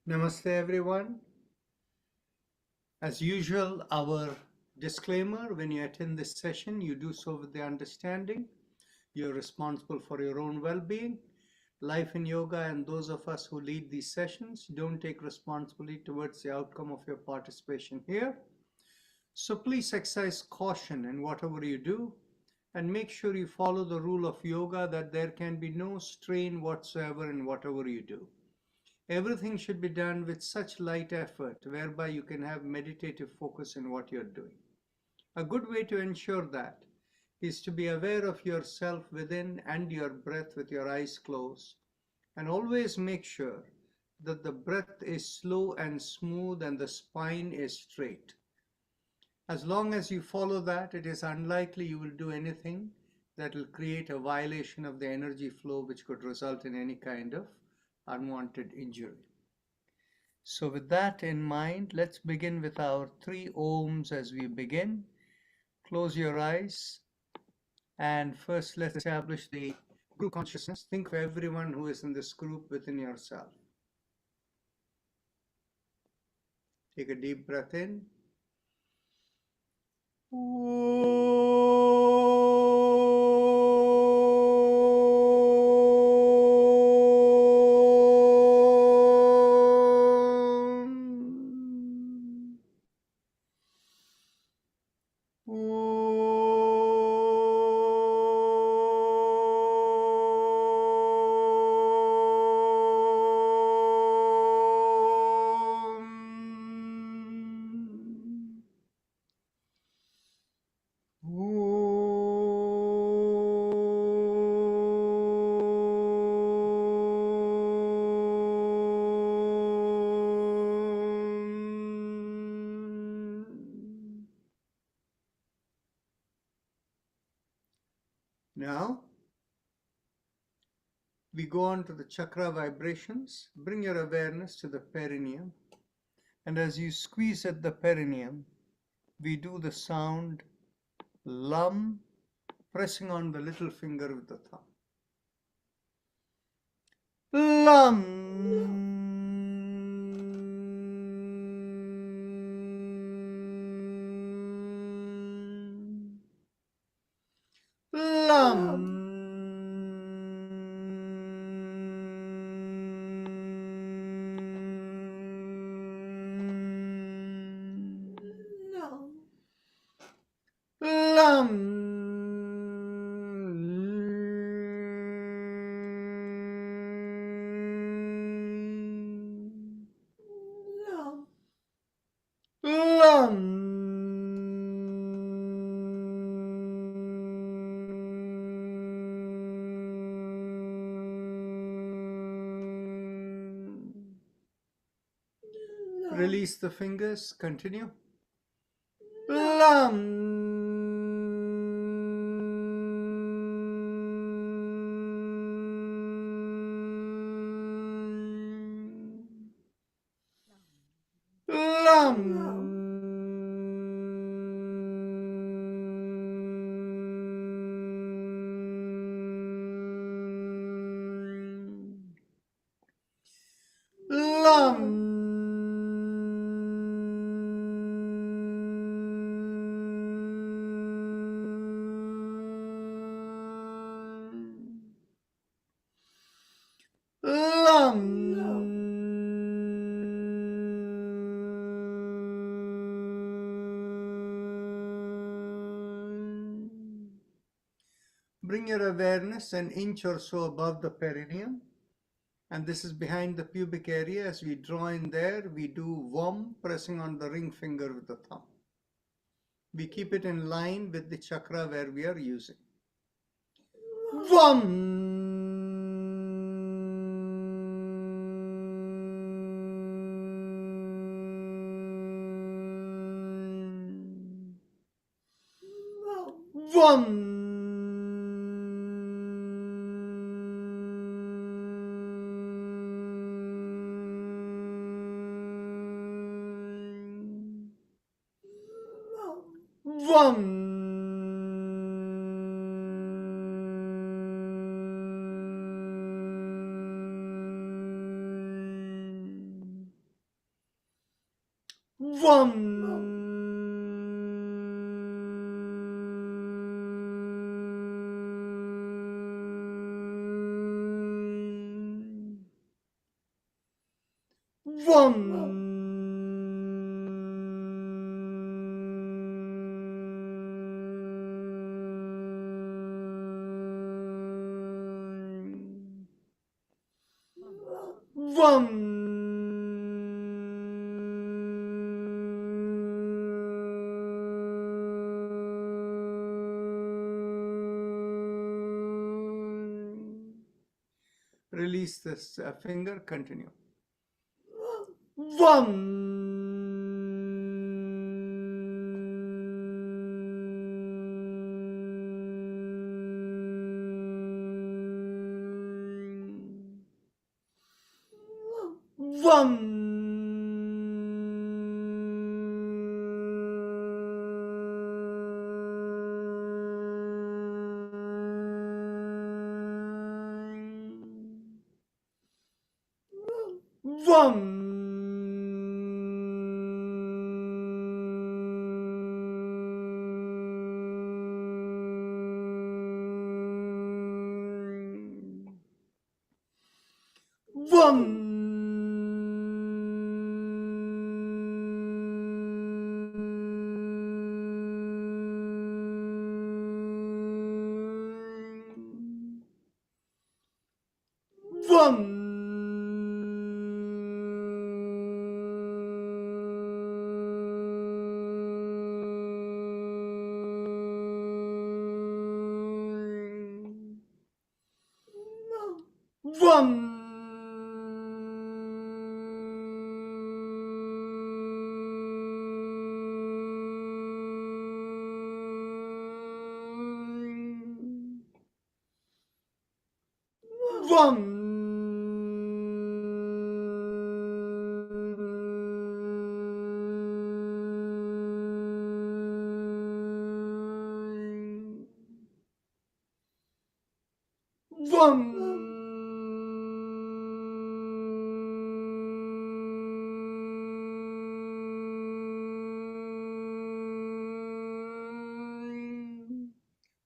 Namaste, everyone. As usual, our disclaimer when you attend this session, you do so with the understanding you're responsible for your own well being. Life in yoga and those of us who lead these sessions don't take responsibility towards the outcome of your participation here. So please exercise caution in whatever you do and make sure you follow the rule of yoga that there can be no strain whatsoever in whatever you do. Everything should be done with such light effort whereby you can have meditative focus in what you're doing. A good way to ensure that is to be aware of yourself within and your breath with your eyes closed, and always make sure that the breath is slow and smooth and the spine is straight. As long as you follow that, it is unlikely you will do anything that will create a violation of the energy flow which could result in any kind of unwanted injury. So with that in mind, let's begin with our 3 ohms as we begin. Close your eyes and first let's establish the group consciousness. Think of everyone who is in this group within yourself. Take a deep breath in. Now, we go on to the chakra vibrations. Bring your awareness to the perineum. And as you squeeze at the perineum, we do the sound lum, pressing on the little finger with the thumb. Lum. Lum. Lum. Lum. Release the fingers. Continue. Lum. Lum. Lum. Lum. Bring your awareness an inch or so above the perineum, and this is behind the pubic area. As we draw in there, we do Vam, pressing on the ring finger with the thumb. We keep it in line with the chakra where we are using. Vam. Vam. Vam. Release this finger, continue.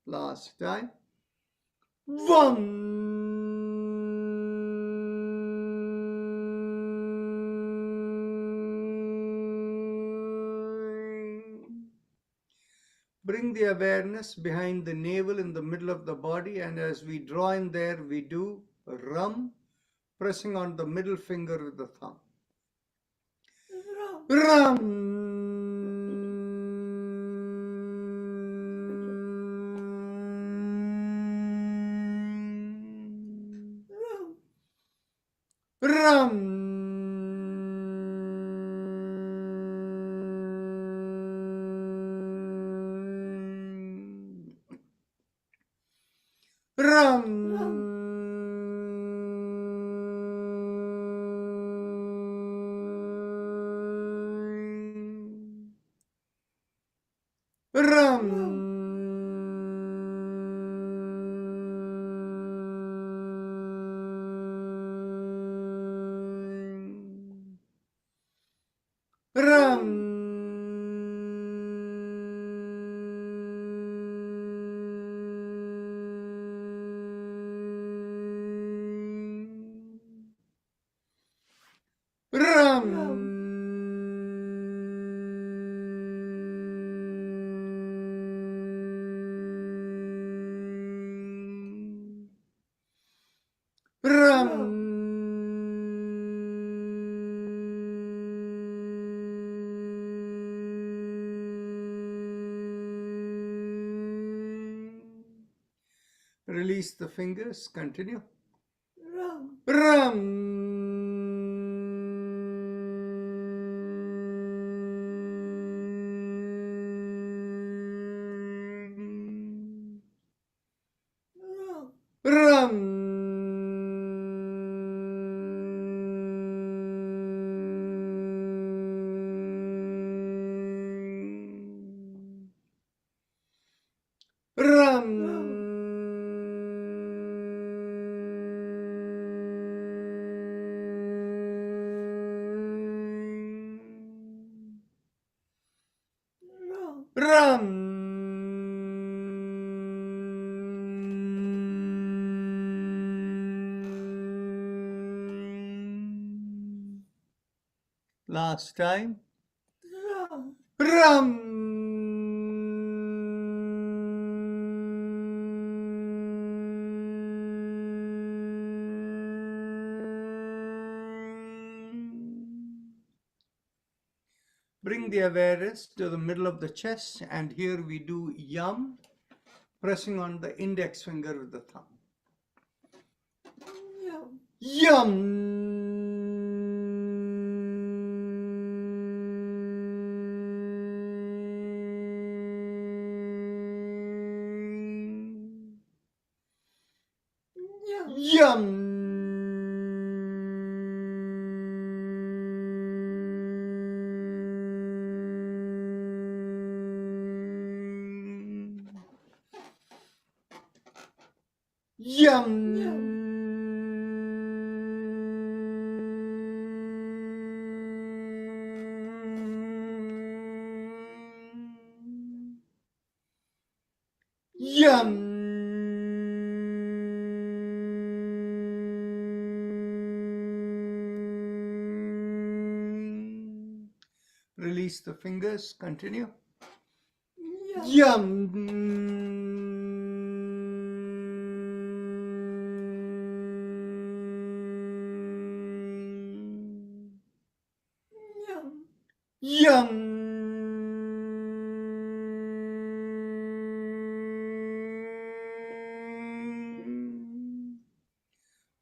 Last time. Bring the awareness behind the navel in the middle of the body, and as we draw in there, we do rum, pressing on the middle finger with the thumb. Rum. Rum. Rum. Rum. Rum. Rum. Rum. Release the fingers, continue. Rum. Rum. Rum. Ram. Last time. Ram. Bring the awareness to the middle of the chest, and here we do yum, pressing on the index finger with the thumb. Yum. Yum. Yum. Yum. Release the fingers, continue. Yum. Yum.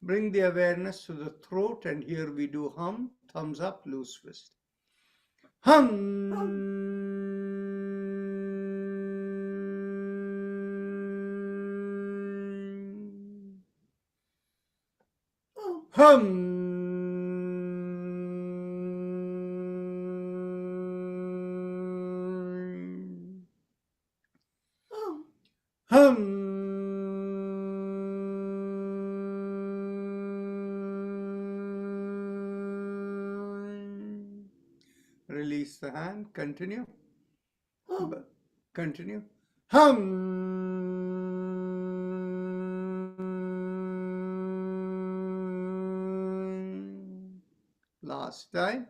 Bring the awareness to the throat, and here we do hum, thumbs up, loose fist. Hum. Hum. Hum. Release the hand, continue. Continue. Hum. Last time.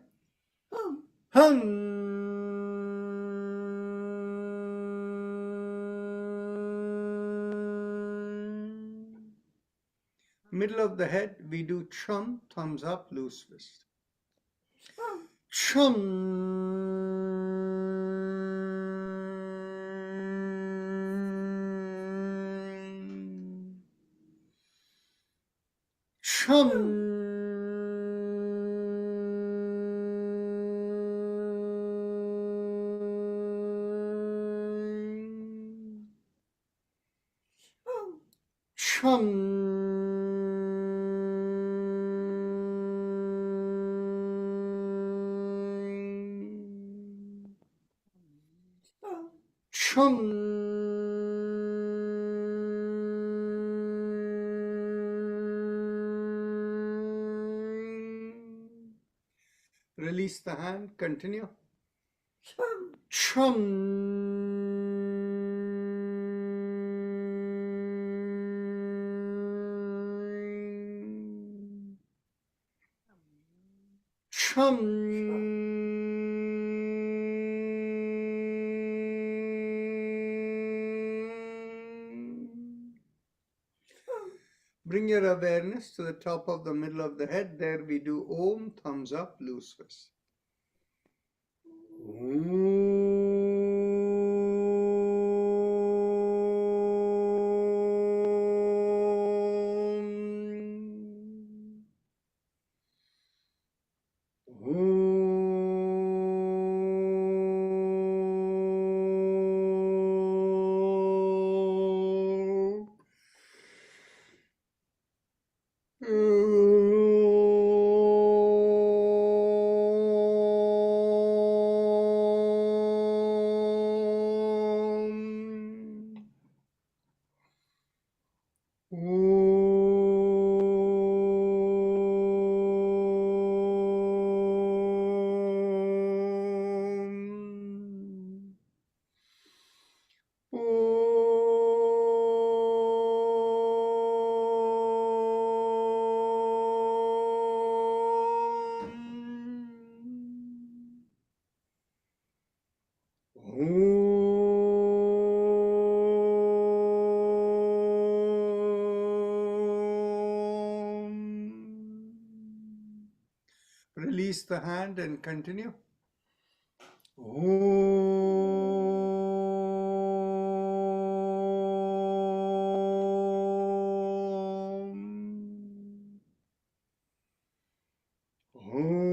Hum. Middle of the head, we do chum, thumbs up, loose fist. Chum. Chum. Chum. Release the hand, continue. Chum. Bring your awareness to the top of the middle of the head. There we do Om, thumbs up, loose fist. release the hand and continue. Om. Om.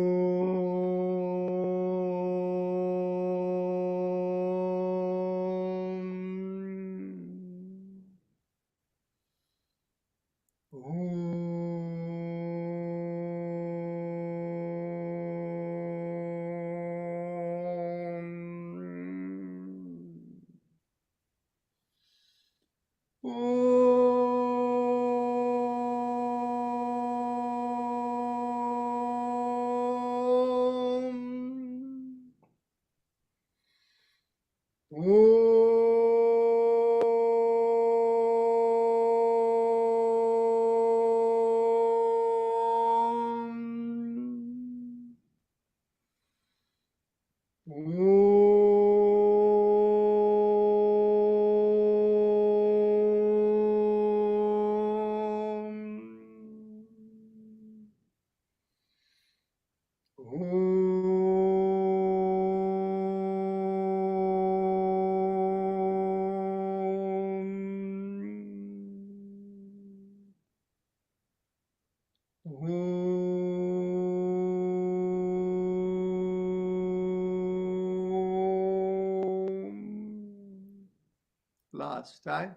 Last time.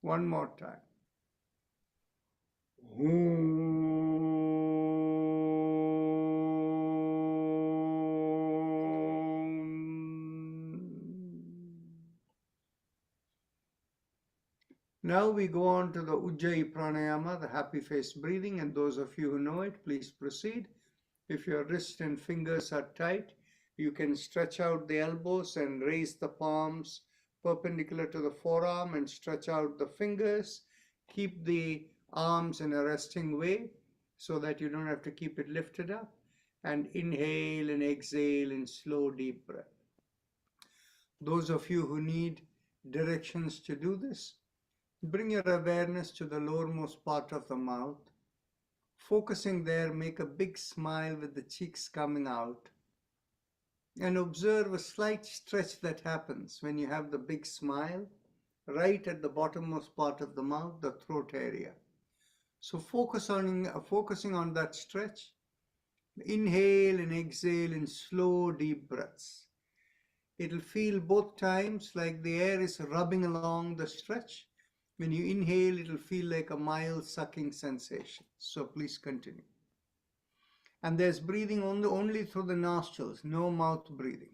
One more time. Now we go on to the Ujjayi Pranayama, the happy face breathing, and those of you who know it, please proceed. If your wrists and fingers are tight, you can stretch out the elbows and raise the palms perpendicular to the forearm and stretch out the fingers. Keep the arms in a resting way so that you don't have to keep it lifted up. And inhale and exhale in slow, deep breath. Those of you who need directions to do this, bring your awareness to the lowermost part of the mouth. Focusing there, make a big smile with the cheeks coming out. And observe a slight stretch that happens when you have the big smile right at the bottommost part of the mouth, the throat area. So focusing on that stretch. Inhale and exhale in slow, deep breaths. It'll feel both times like the air is rubbing along the stretch. When you inhale, it'll feel like a mild sucking sensation. So please continue. And there's breathing only through the nostrils, no mouth breathing.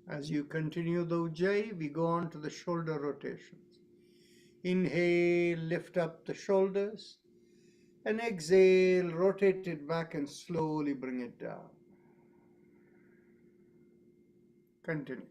As you continue the Ujjayi, we go on to the shoulder rotations. Inhale, lift up the shoulders, and exhale, rotate it back and slowly bring it down. Continue.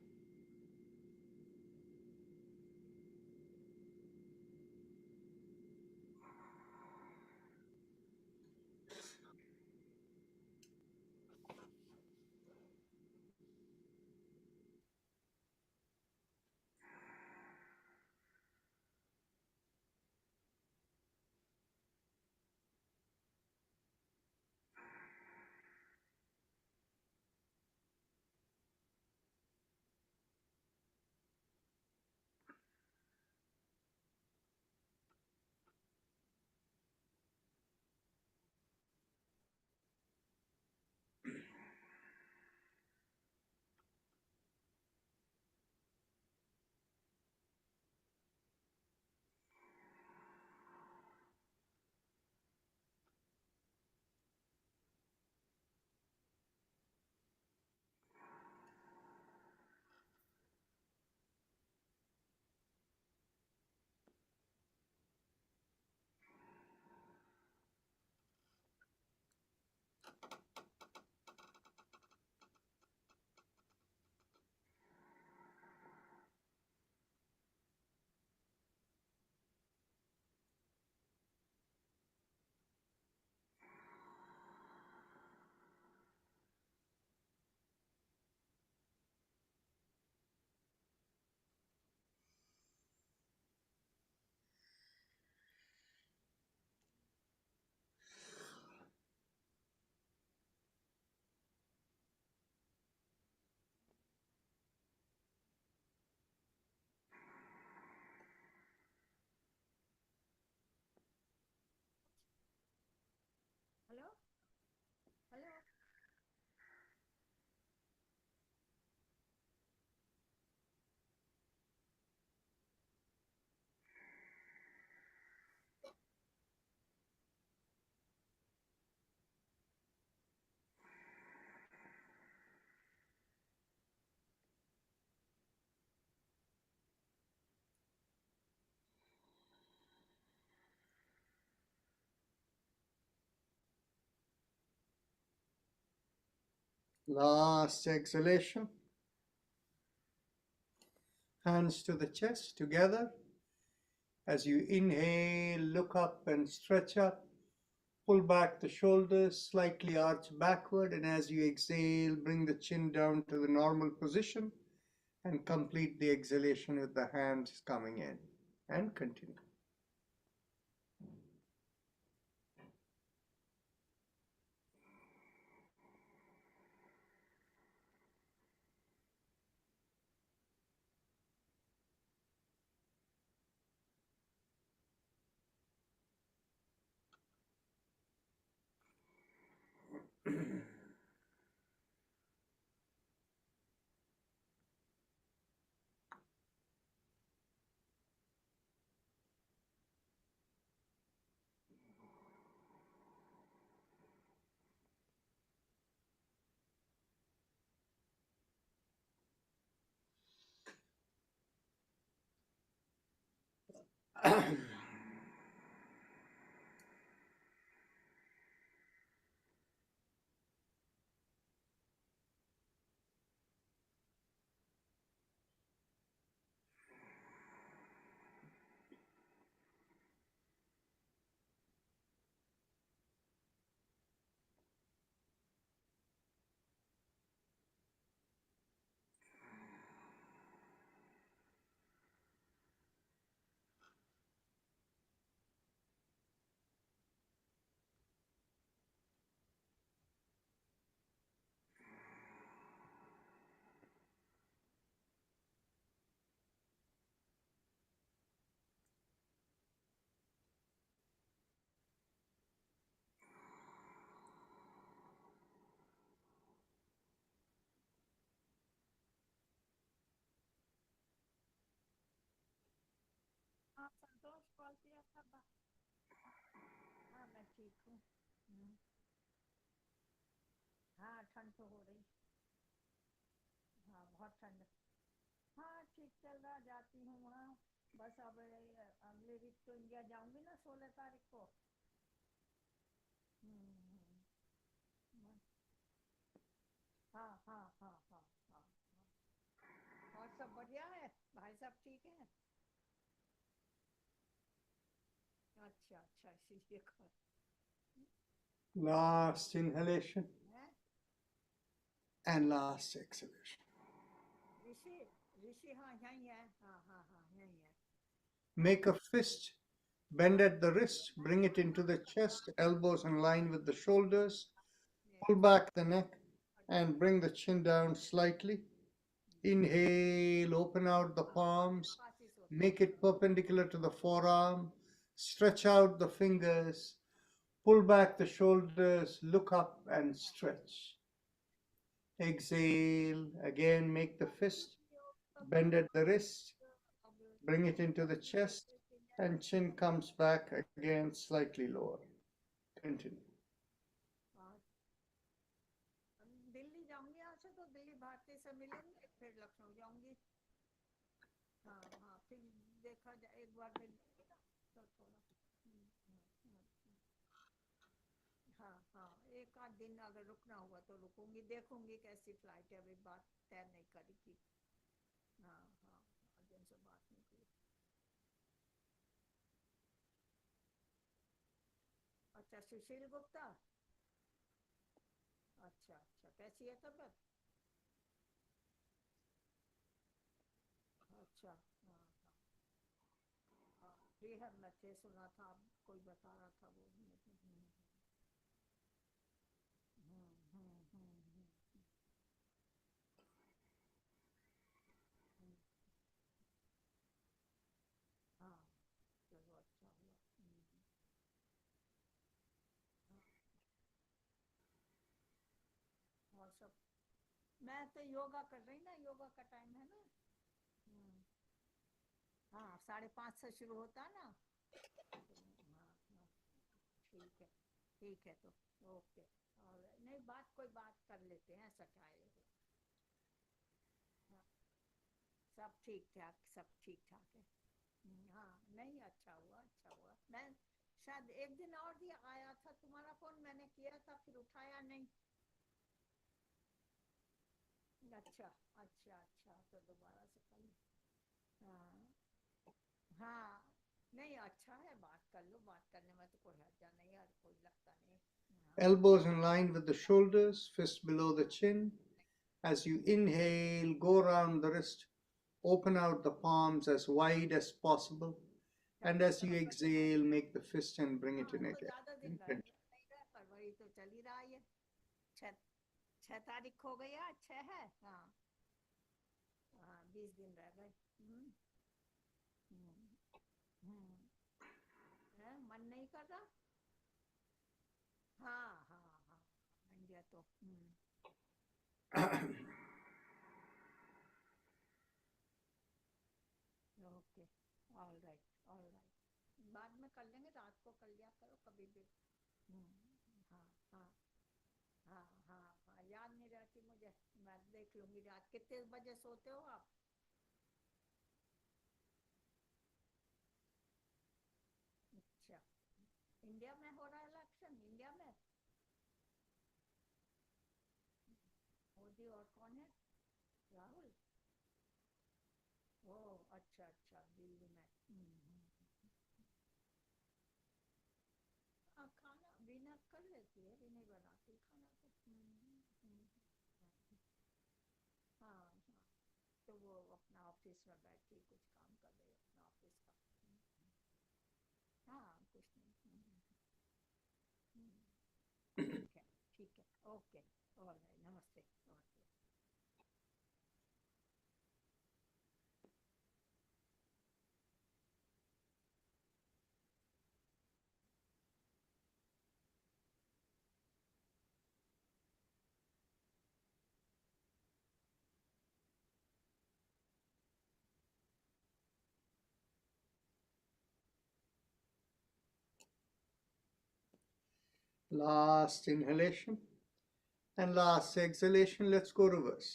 Last exhalation. Hands to the chest together. As you inhale, look up and stretch up. Pull back the shoulders, slightly arch backward, and as you exhale, bring the chin down to the normal position and complete the exhalation with the hands coming in. And continue. बहुत ठंड। हाँ ठीक चल रहा, जाती हूँ वहाँ। बस अब अगले वीक तो इंडिया जाऊंगी ना 16 तारीख को। हाँ हाँ हाँ हाँ हाँ हाँ। और सब बढ़िया है, भाई साहब ठीक है? अच्छा अच्छा, इसीलिए Last inhalation and last exhalation. ऋषि ऋषि, हाँ यही है, हाँ हाँ हाँ यही है। Make a fist, bend at the wrist, bring it into the chest, elbows in line with the shoulders, pull back the neck, and bring the chin down slightly. Inhale, open out the palms, make it perpendicular to the forearm, stretch out the fingers, pull back the shoulders, look up and stretch. Exhale, again make the fist, bend at the wrist, bring it into the chest, and chin comes back again slightly lower. Continue. Delhi जाऊंगी यहाँ से, तो दिल्ली भारती से मिलेंगे, फिर लखनऊ जाऊंगी। हाँ हाँ, फिर देखा जाए, एक बार मिल ना तो थोड़ा। हाँ हाँ, एक आध दिन अगर रुकना हुआ तो रुकूंगी, देखूंगी कैसी फ्लाइट है, अभी बात तय नहीं करी थी। हाँ हाँ, दिन से बात नहीं की। अच्छा, सुशील गुप्ता। अच्छा अच्छा, कैसी है तबीयत? अच्छा हाँ हाँ, रिहर में थे, सुना था, कोई बता रहा था वो। हाँ चलो, अच्छा हुआ। और सब, मैं तो योगा कर रही ना, योगा का टाइम है ना। हाँ, 5:30 से शुरू होता है ना। हाँ हाँ, ठीक है, ठीक है तो ओके। और नहीं, बात कोई बात कर लेते हैं, ऐसा क्या है। हाँ, सब ठीक ठाक, सब ठीक ठाक है। हाँ नहीं, अच्छा हुआ अच्छा हुआ। मैं शायद एक दिन और भी आया था तुम्हारा फोन, मैंने किया था, फिर उठाया नहीं। अच्छा अच्छा अच्छा, तो दोबारा से कर। हाँ हाँ, नहीं अच्छा है, बात कर लो, बात करने में तो कोई हर्जा नहीं है, कोई लगता नहीं। Elbows in line with the shoulders, fist below the chin. As you inhale, go around the wrist, open out the palms as wide as possible. And as you exhale, make the fist and bring it in तो again. ज्यादा दिन रह नहीं रहा, फरवरी तो चल ही रहा है। 6 तारीख हो गई, आज 6 है। हाँ हाँ, 20 दिन रह गए। मन नहीं कर रहा। हाँ हाँ हाँ, इंडिया तो okay, all right all right, बाद में कर लेंगे, रात को कर लिया करो कभी भी। हाँ हाँ हाँ हाँ हाँ, याद नहीं रहती मुझे, मैं देख लूंगी। रात कितने बजे सोते हो आप? अच्छा, इंडिया में हो रहा है इलेक्शन, इंडिया में मोदी और कौन है? राहुल। ओ अच्छा अच्छा, दिल्ली में। हाँ, खाना वीना कर लेती है, भी नहीं बनाती खाना तो। हाँ हाँ, तो वो अपना ऑफिस में बैठ के कुछ काम कर रही है, अपना ऑफिस का। हाँ कुछ नहीं। ठीक है ठीक है, ओके, और नमस्ते नमस्ते। Last inhalation and last exhalation. Let's go reverse.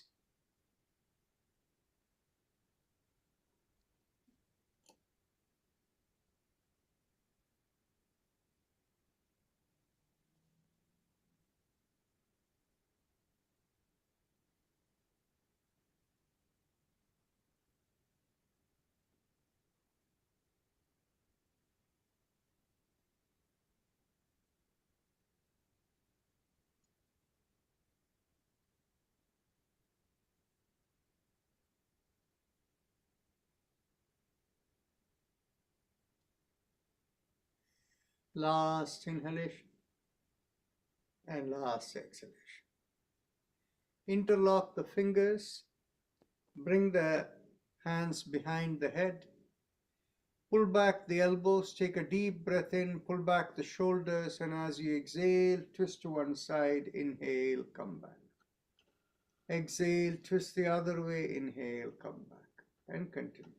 Last inhalation and last exhalation. Interlock the fingers, bring the hands behind the head, pull back the elbows, take a deep breath in, pull back the shoulders, and as you exhale, twist to one side, inhale, come back. Exhale, twist the other way, inhale, come back, and continue.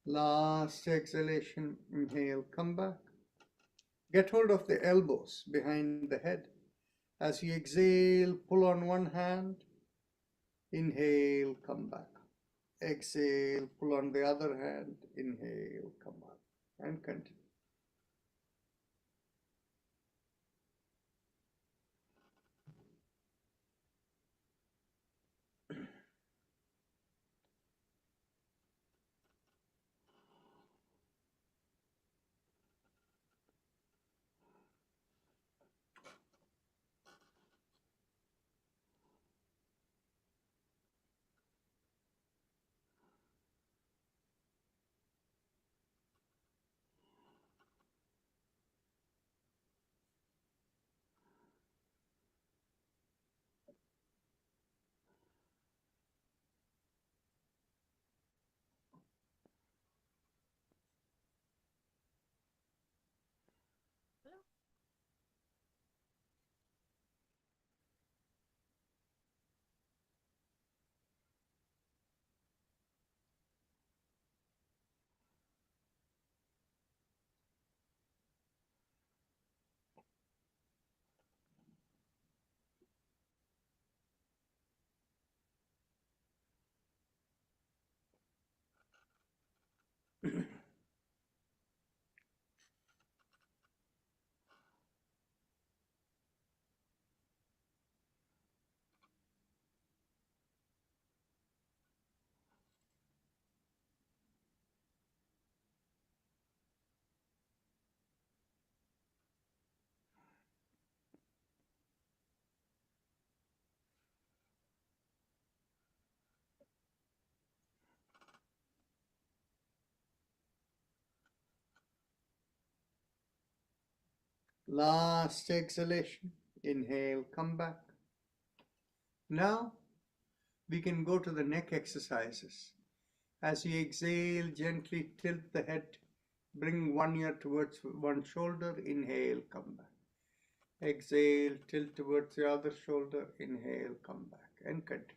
Last exhalation, inhale, come back. Get hold of the elbows behind the head. As you exhale, pull on one hand, inhale, come back. Exhale, pull on the other hand, inhale, come up, and continue. Hello? Last exhalation, inhale, come back. Now we can go to the neck exercises. As you exhale, gently tilt the head, bring one ear towards one shoulder, inhale, come back. Exhale, tilt towards the other shoulder, inhale, come back, and continue.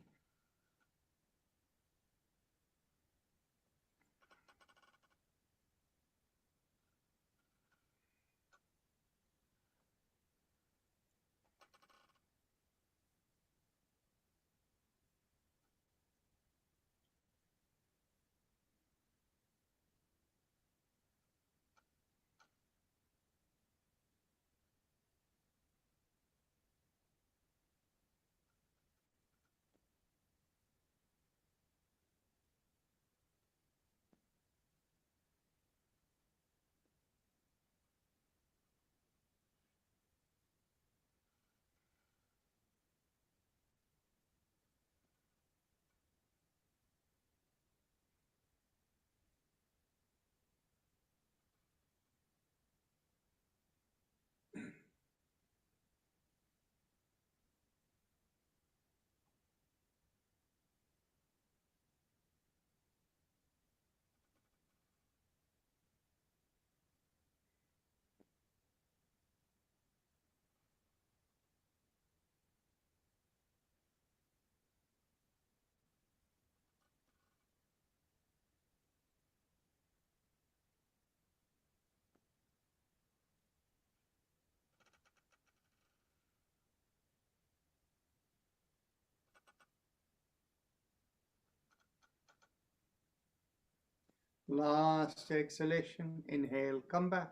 Last exhalation, inhale, come back.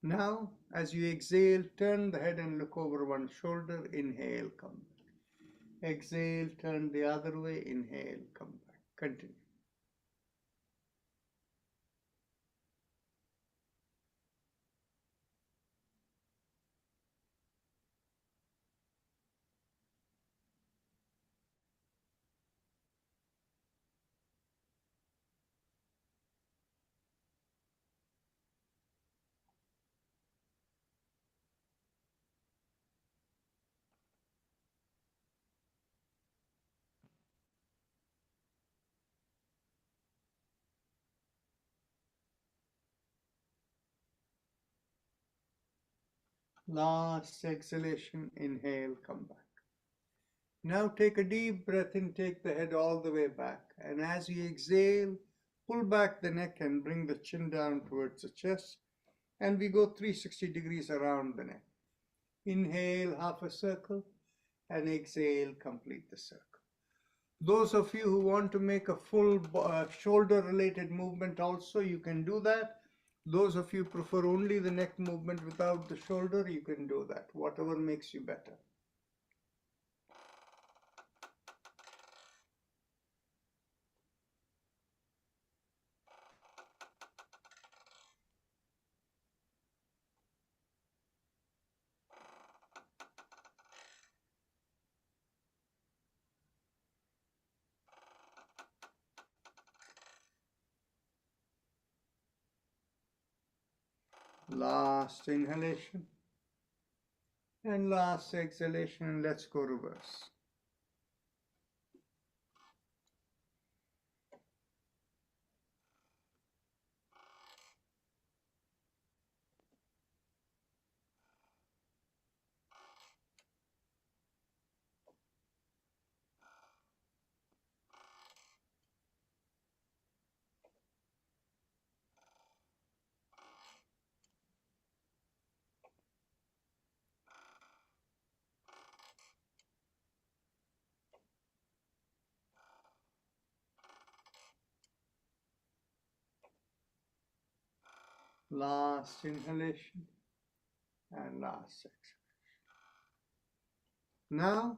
Now, as you exhale, turn the head and look over one shoulder, inhale, come back. Exhale, turn the other way, inhale, come back. Continue. Last exhalation, inhale, come back. Now take a deep breath in, take the head all the way back. And as you exhale, pull back the neck and bring the chin down towards the chest. And we go 360 degrees around the neck. Inhale, half a circle, and exhale, complete the circle. Those of you who want to make a full shoulder related movement also, you can do that. Those of you prefer only the neck movement without the shoulder, you can do that, whatever makes you better. Last inhalation and last exhalation. Let's go reverse. Last inhalation and last exhalation. Now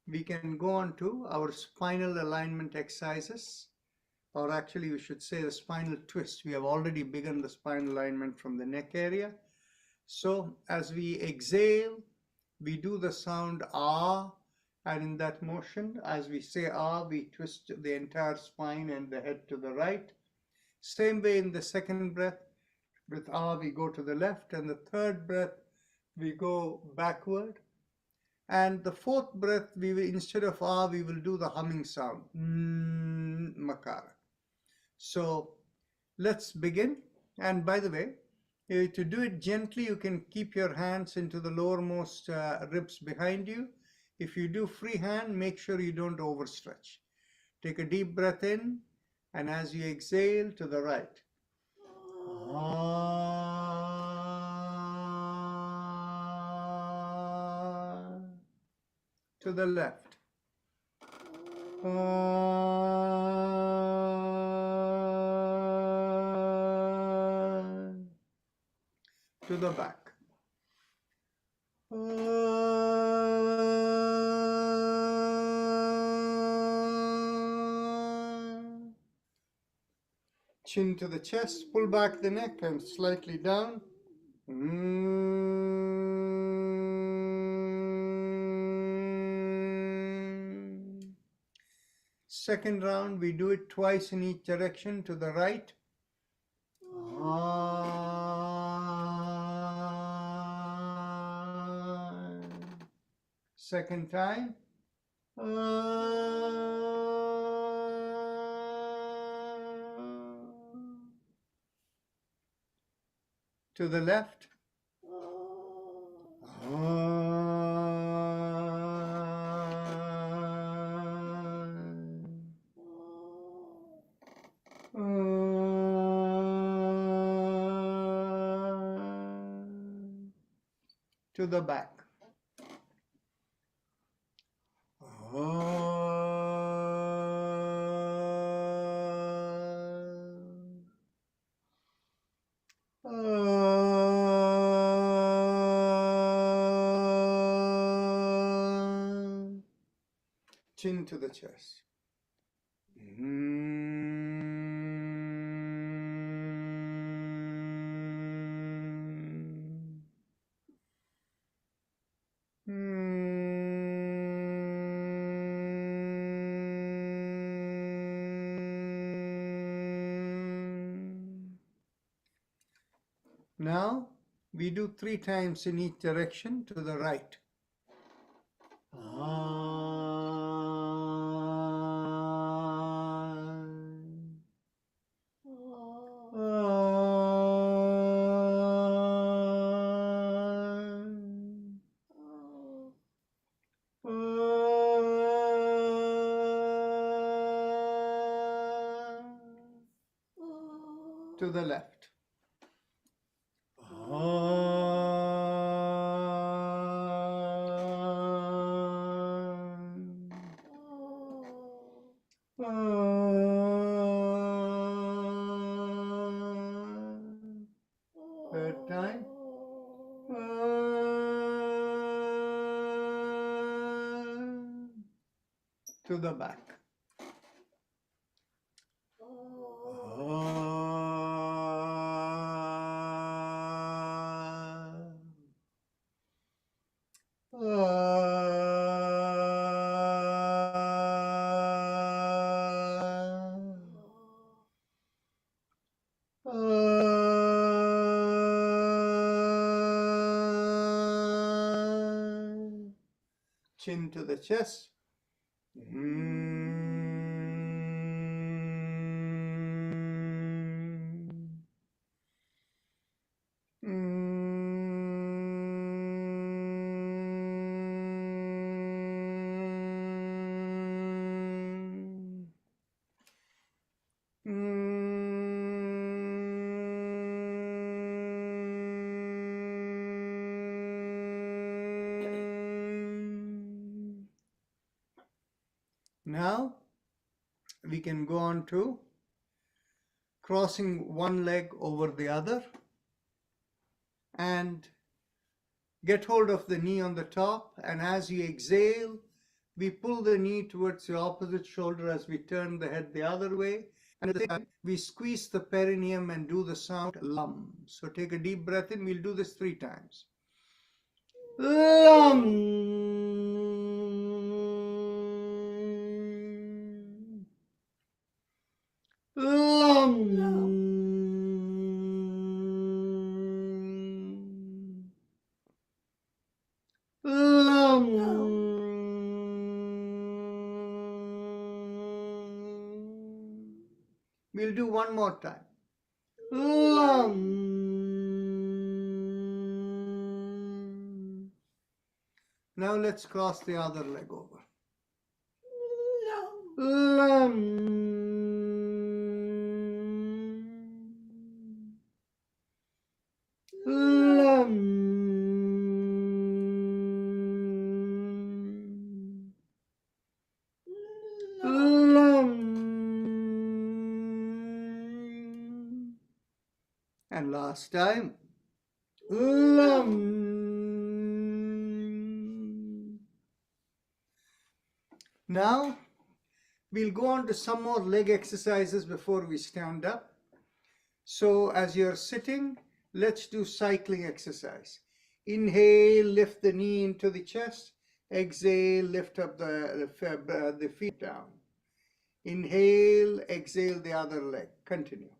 we can go on to our spinal alignment exercises, or actually we should say the spinal twist. We have already begun the spinal alignment from the neck area. So as we exhale, we do the sound ah, and in that motion, as we say ah, we twist the entire spine and the head to the right. Same way in the second breath, with ah, we go to the left, and the third breath, we go backward. And the fourth breath, we will, instead of ah, we will do the humming sound, makara. So let's begin. And by the way, to do it gently, you can keep your hands into the lowermost ribs behind you. If you do free hand, make sure you don't overstretch. Take a deep breath in, and as you exhale, to the right. To the left. To the back. Chin to the chest, pull back the neck and slightly down. Second round, we do it twice in each direction, to the right. Second time. To the left. To the back. Chin to the chest. Now we do 3 times in each direction to the right. To the left. Third time. To the back. Chin to the chest. Now we can go on to crossing one leg over the other and get hold of the knee on the top, and as you exhale, we pull the knee towards the opposite shoulder as we turn the head the other way, and at the same time we squeeze the perineum and do the sound lum. So take a deep breath in. We'll do this 3 times. Lum. Lum. We'll do one more time. Now let's cross the other leg over. And last time. Now we'll go on to some more leg exercises before we stand up. So as you're sitting, let's do cycling exercise. Inhale, lift the knee into the chest. Exhale, lift up the feet down. Inhale, exhale the other leg. Continue.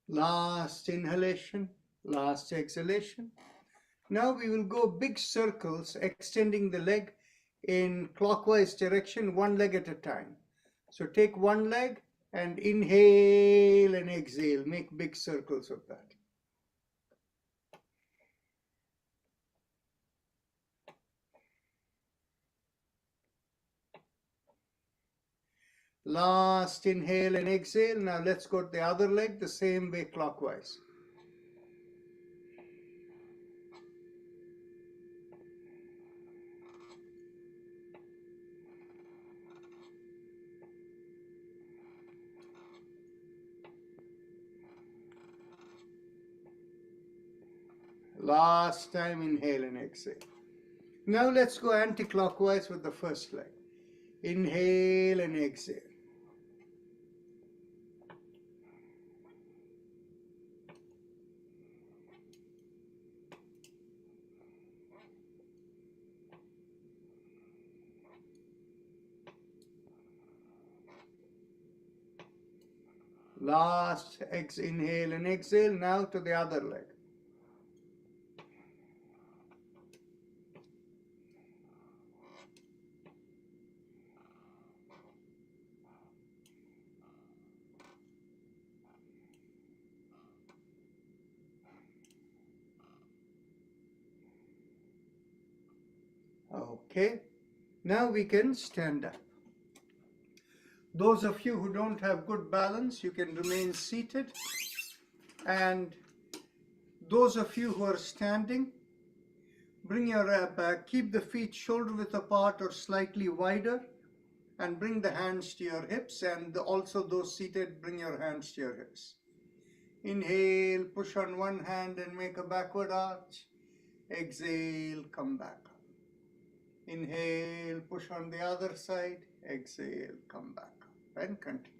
Last inhalation, last exhalation. Now we will go big circles extending the leg in clockwise direction, one leg at a time. So take one leg and inhale and exhale. Make big circles of that. Last inhale and exhale. Now let's go to the other leg the same way clockwise. Last time, inhale and exhale. Now let's go anti-clockwise with the first leg. Inhale and exhale. Last inhale and exhale. Now to the other leg. Okay, now we can stand up. Those of you who don't have good balance, you can remain seated. And those of you who are standing, bring your back, keep the feet shoulder width apart or slightly wider, and bring the hands to your hips. And also those seated, bring your hands to your hips. Inhale, push on one hand and make a backward arch. Exhale, come back up. Inhale, push on the other side. Exhale, come back up, and continue.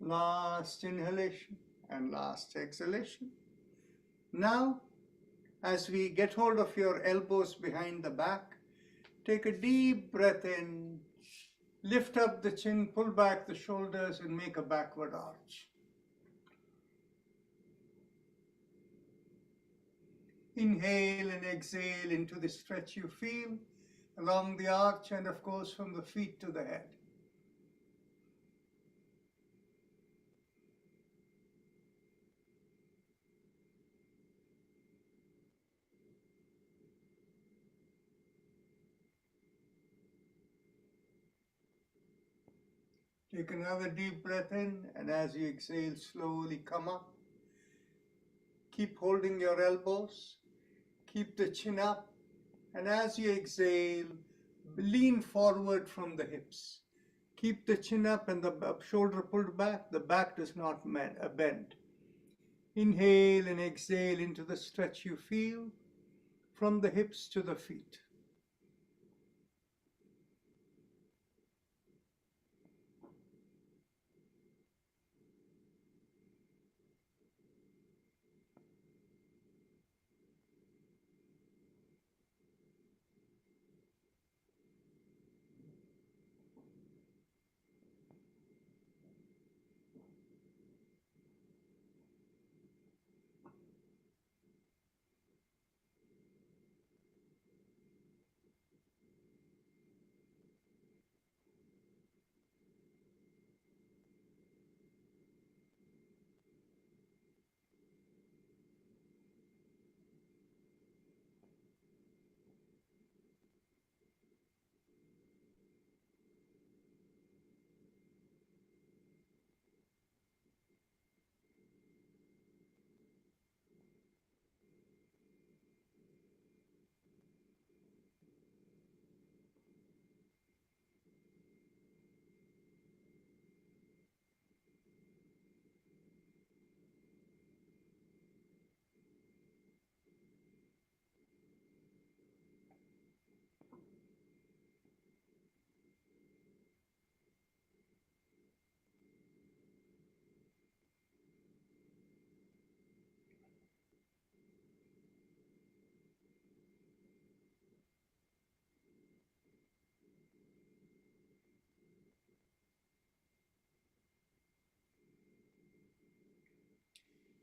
Last inhalation and last exhalation. Now, as we get hold of your elbows behind the back, take a deep breath in, lift up the chin, pull back the shoulders, and make a backward arch. Inhale and exhale into the stretch you feel along the arch and, of course, from the feet to the head. Take another deep breath in, and as you exhale, slowly come up. Keep holding your elbows. Keep the chin up, and as you exhale, lean forward from the hips. Keep the chin up and the shoulder pulled back. The back does not bend. Inhale and exhale into the stretch you feel from the hips to the feet.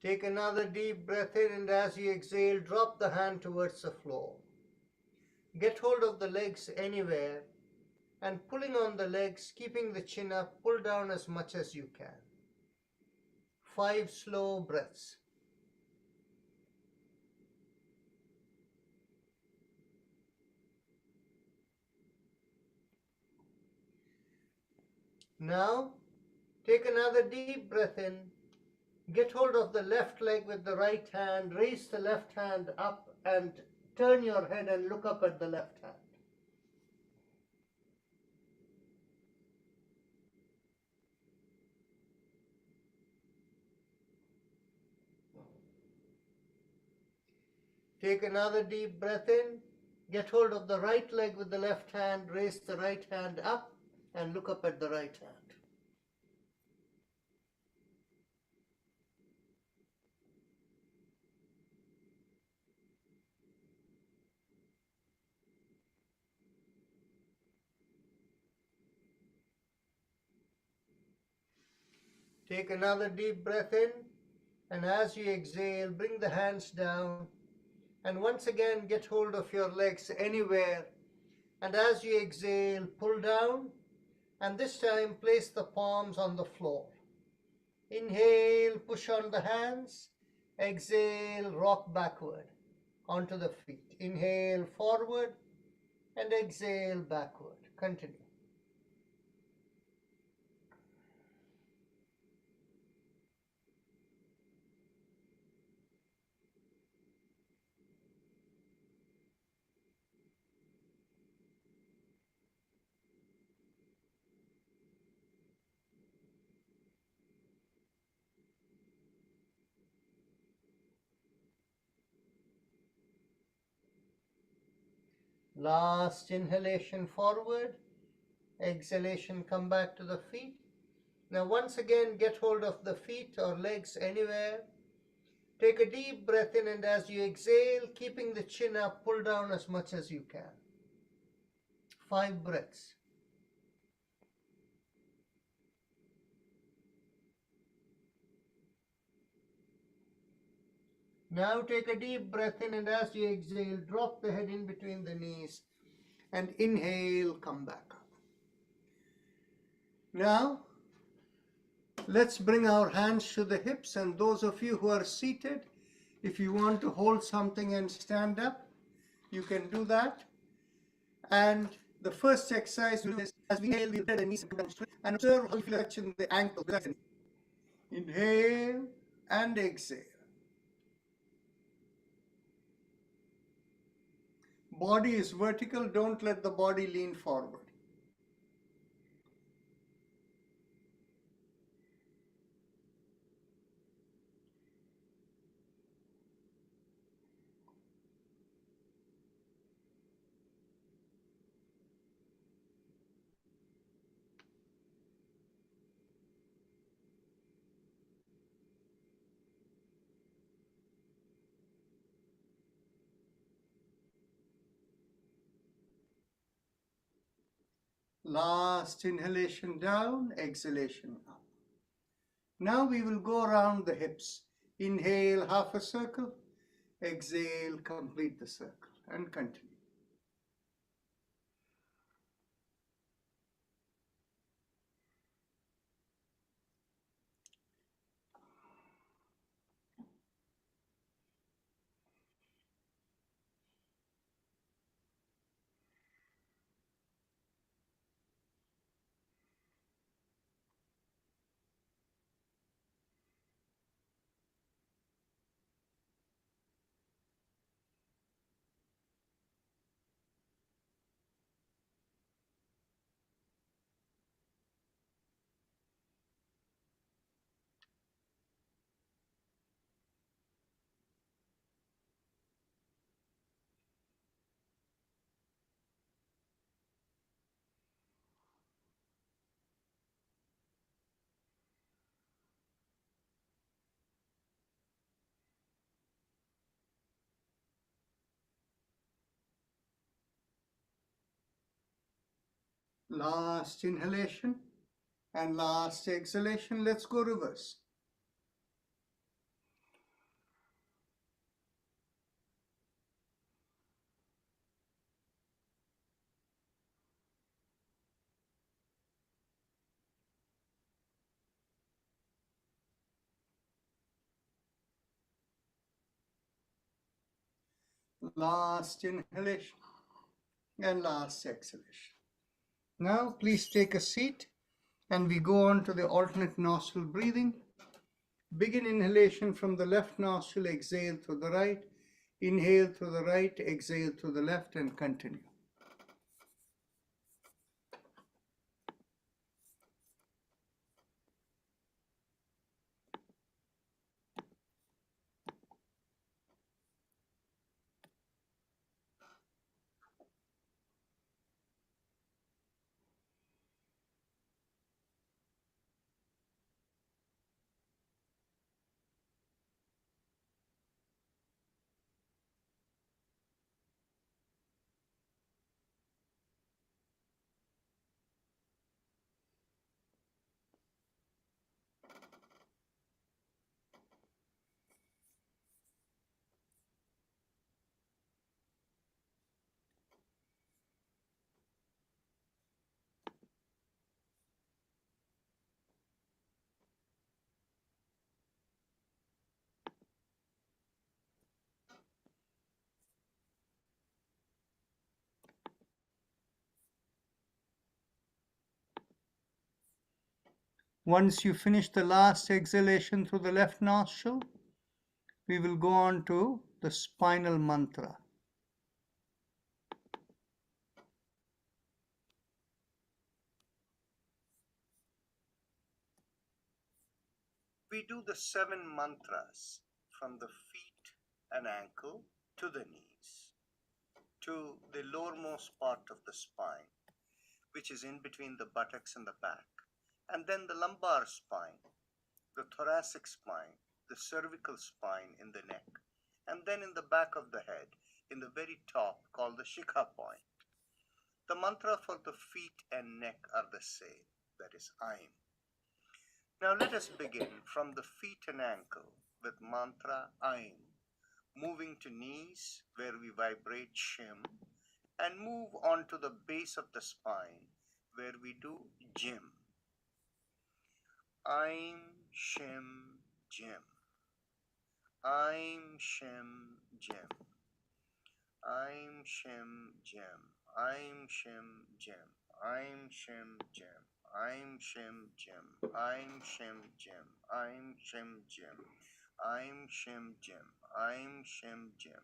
Take another deep breath in, and as you exhale, drop the hand towards the floor. Get hold of the legs anywhere, and pulling on the legs, keeping the chin up, pull down as much as you can. 5 slow breaths. Now, take another deep breath in. Get hold of the left leg with the right hand. Raise the left hand up and turn your head and look up at the left hand. Take another deep breath in. Get hold of the right leg with the left hand. Raise the right hand up and look up at the right hand. Take another deep breath in, and as you exhale, bring the hands down, and once again get hold of your legs anywhere, and as you exhale, pull down, and this time place the palms on the floor. Inhale, push on the hands. Exhale, rock backward onto the feet. Inhale, forward, and exhale, backward. Continue. Last inhalation forward. Exhalation, come back to the feet. Now once again, get hold of the feet or legs anywhere. Take a deep breath in, and as you exhale, keeping the chin up, pull down as much as you can. 5 breaths. Now take a deep breath in, and as you exhale, drop the head in between the knees and inhale, come back up. Now, let's bring our hands to the hips, and those of you who are seated, if you want to hold something and stand up, you can do that. And the first exercise is, as we inhale, we'll bend the knees and observe how you feel touching the ankle. Inhale and exhale. Body is vertical, don't let the body lean forward. Last inhalation down, exhalation up. Now we will go around the hips. Inhale half a circle, exhale, complete the circle, and continue. Last inhalation and last exhalation. Let's go reverse. Last inhalation and last exhalation. Now please take a seat and we go on to the alternate nostril breathing. Begin inhalation from the left nostril, exhale through the right, inhale through the right, exhale through the left, and continue. Once you finish the last exhalation through the left nostril, we will go on to the spinal mantra. We do the 7 mantras from the feet and ankle to the knees, to the lowermost part of the spine, which is in between the buttocks and the back, and then the lumbar spine, the thoracic spine, the cervical spine in the neck, and then in the back of the head, in the very top, called the Shikha point. The mantra for the feet and neck are the same, that is Aim. Now let us begin from the feet and ankle with mantra Aim, moving to knees where we vibrate Shim, and move on to the base of the spine where we do Jim. Aim, Shim, Jim. Aim, Shim, Jim. Aim, Shim, Jim. Aim, Shim, Jim. Aim, Shim, Jim. Aim, Shim, Jim. Aim, Shim, Jim. Aim, Shim, Jim. Aim, Shim, Jim. Aim, Shim, Jim.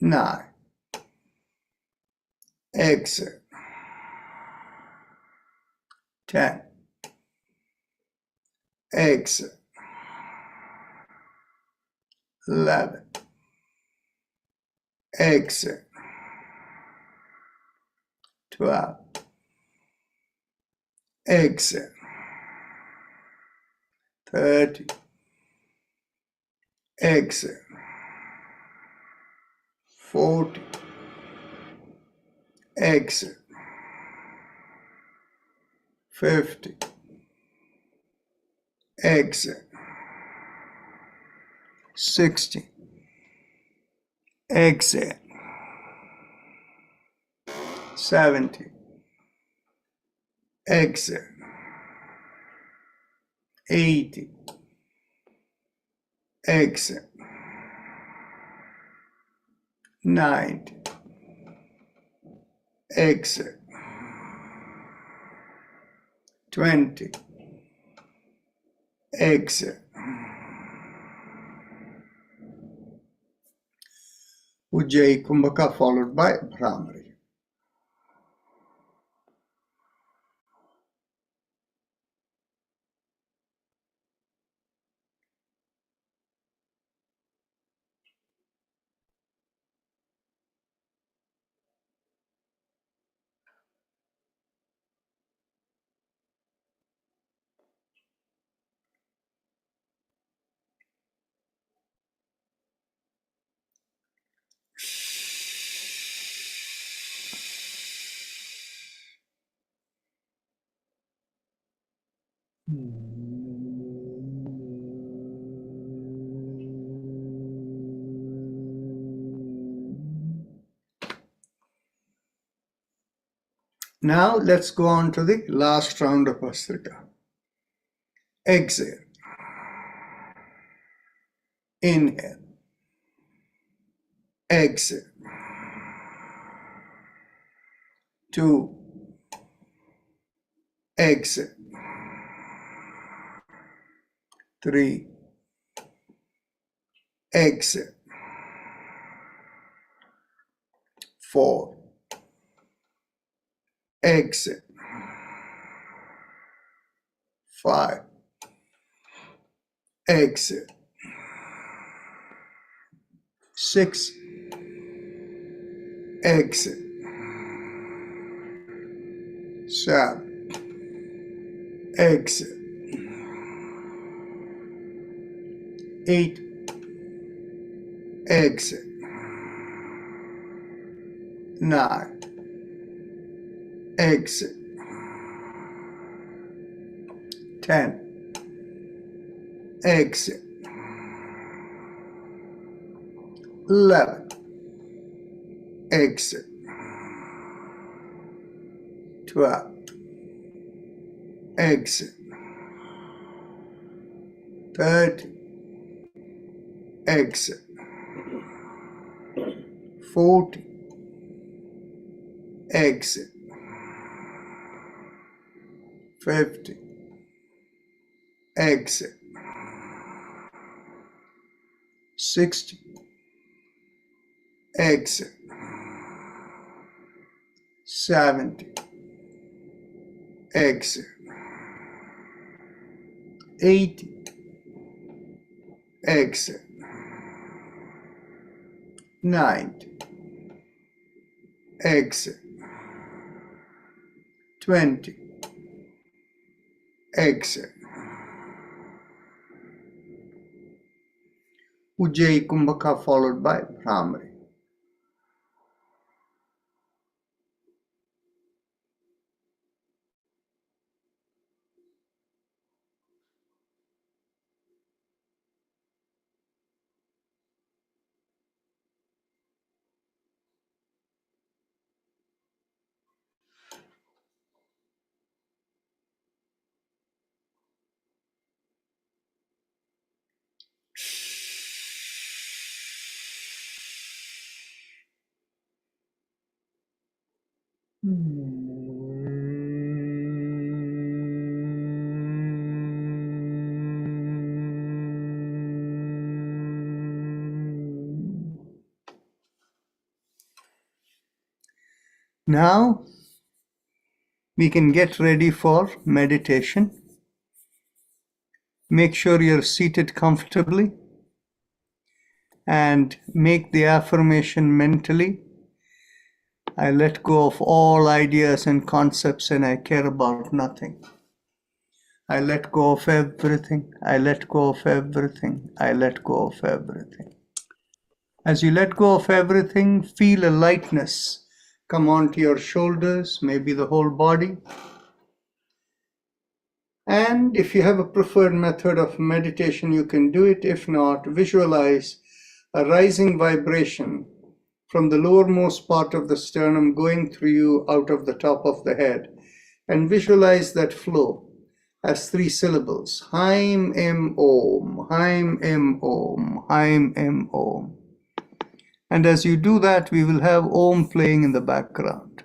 9. Exhale. 10. Exhale. 11. Exhale. 12. Exhale. 30. Exhale. 40. Exhale. 50. Exhale. 60. Exhale. 70. Exhale. 80. Exhale. 90. Exhale. 20. Exhale. Ujjayi Kumbhaka followed by Brahmari. Now let's go on to the last round of Bhastrika. Exhale. Inhale. Exhale. 2. Exhale. 3. Exhale. 4. Exhale. 5. Exhale. 6. Exhale. 7. Exhale. 8. Exhale. 9. Exhale. 10. Exhale. 11. Exhale. 12. Exhale. 13. Exhale. 14. Exhale. 15. Exhale. 16. Exhale. 17. Exhale. 18. Exhale. 19. Exhale. 20. Exhale. Ujjayi Kumbhaka followed by Brahmari. Now we can get ready for meditation. Make sure you're seated comfortably and make the affirmation mentally. I let go of all ideas and concepts and I care about nothing. I let go of everything. I let go of everything. I let go of everything. As you let go of everything, feel a lightness come onto your shoulders, maybe the whole body. And if you have a preferred method of meditation, you can do it. If not, visualize a rising vibration from the lowermost part of the sternum going through you out of the top of the head. And visualize that flow as 3 syllables. Haim Em Om, Haim Em Om, Haim Em Om. And as you do that, we will have Om playing in the background.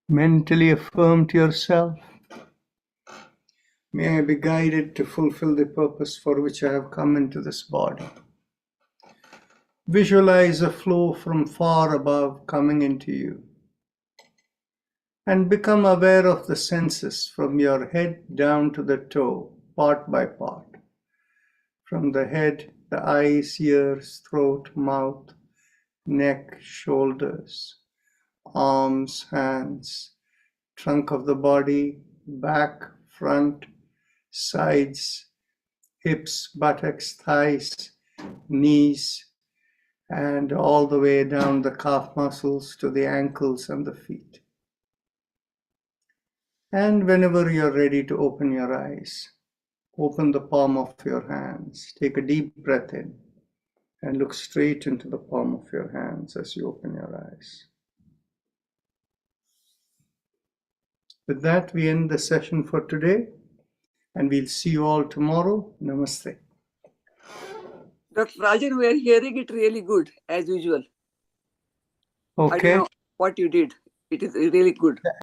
Mentally affirm to yourself, may I be guided to fulfill the purpose for which I have come into this body. Visualize a flow from far above coming into you. And become aware of the senses from your head down to the toe, part by part. From the head, the eyes, ears, throat, mouth, neck, shoulders, arms, hands, trunk of the body, back, front, sides, hips, buttocks, thighs, knees, and all the way down the calf muscles to the ankles and the feet. And whenever you're ready to open your eyes, open the palm of your hands. Take a deep breath in and look straight into the palm of your hands as you open your eyes. With that, we end the session for today, and we'll see you all tomorrow. Namaste. Dr. Rajan, we are hearing it really good, as usual. I don't Okay. know what you did. It is really good.